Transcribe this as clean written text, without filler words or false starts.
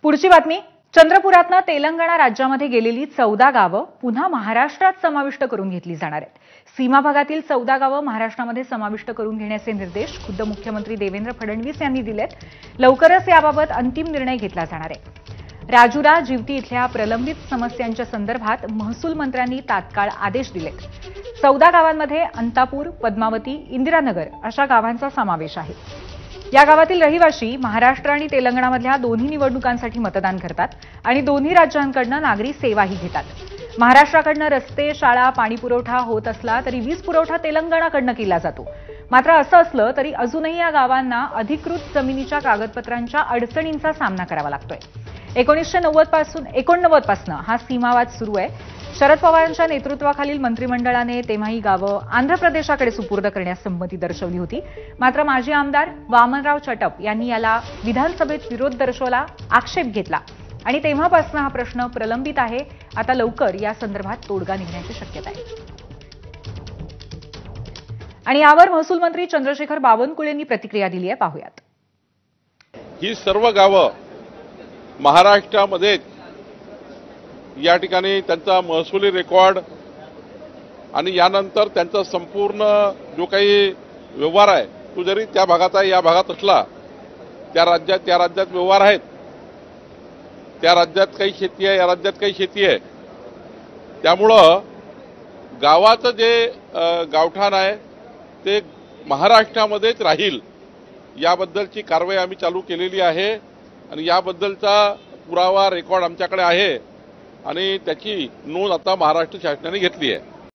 पुढची बातमी, चंद्रपुरातनं तेलंगणा राज्यामध्ये गेलेली 14 गावं पुन्हा महाराष्ट्रात समाविष्ट करून घेतली जाणार आहेत। सीमा भागातील 14 गावं महाराष्ट्रामध्ये समाविष्ट करून घेण्याचे निर्देश खुद्द मुख्यमंत्री देवेंद्र फडणवीस यांनी दिलेत। लवकरच याबाबत अंतिम निर्णय घेतला जाणार आहे। राजुरा, जिवती इथल्या प्रलंबित समस्यांच्या संदर्भात महसूल मंत्र्यांनी तात्काळ आदेश दिलेत। 14 गावांमध्ये अंतापूर, पद्मावती, इंदिरानगर अशा गावांचा समावेश आहे। या गावातील रहिवासी महाराष्ट्र आणि तेलंगणामधल्या दोन्ही निवडणुकांसाठी मतदान करतात आणि दोन्ही राज्यांकडून नागरी सेवाही घेतात। महाराष्ट्राकडून रस्ते, शाळा, पाणी पुरवठा होत असला तरी वीज पुरवठा तेलंगणाकडून केला जातो। मात्र असं असलं तरी अजूनही या गावांना अधिकृत जमिनीच्या कागदपत्रांच्या अडचणींचा सामना करावा लागतोय। 1989 पासून हा सीमावाद सुरू आहे। शरद पवारांच्या नेतृत्वाखालील मंत्रिमंडळाने तेव्हा ही गावं आंध्र प्रदेशाकडे सुपूर्द करण्यास संमती दर्शवली होती। मात्र माजी आमदार वामनराव चटप यांनी याला विधानसभेत विरोध दर्शवला, आक्षेप घेतला आणि तेव्हापासून हा प्रश्न प्रलंबित आहे। आता लवकर या संदर्भात तोडगा निघण्याची शक्यता आहे। आणि यावर महसूल मंत्री चंद्रशेखर बावनकुळेंनी प्रतिक्रिया दिली आहे, पाहूयात। ही सर्व गावं महाराष्ट्रामध्ये या ठिकाणी त्यांचा महसुली रेकॉर्ड आणि यानंतर त्यांचा संपूर्ण जो काही व्यवहार आहे तो जरी त्या भागाचा या भागात असला, त्या राज्यात व्यवहार आहेत, त्या राज्यात काही शेती आहे, या राज्यात काही शेती आहे। त्यामुळं गावाचं जे गावठाण आहे ते महाराष्ट्रामध्येच राहील याबद्दलची कारवाई आम्ही चालू केलेली आहे आणि याबद्दलचा पुरावा रेकॉर्ड आमच्याकडे आहे आणि त्याची नोंद आता महाराष्ट्र शासनाने घेतली आहे।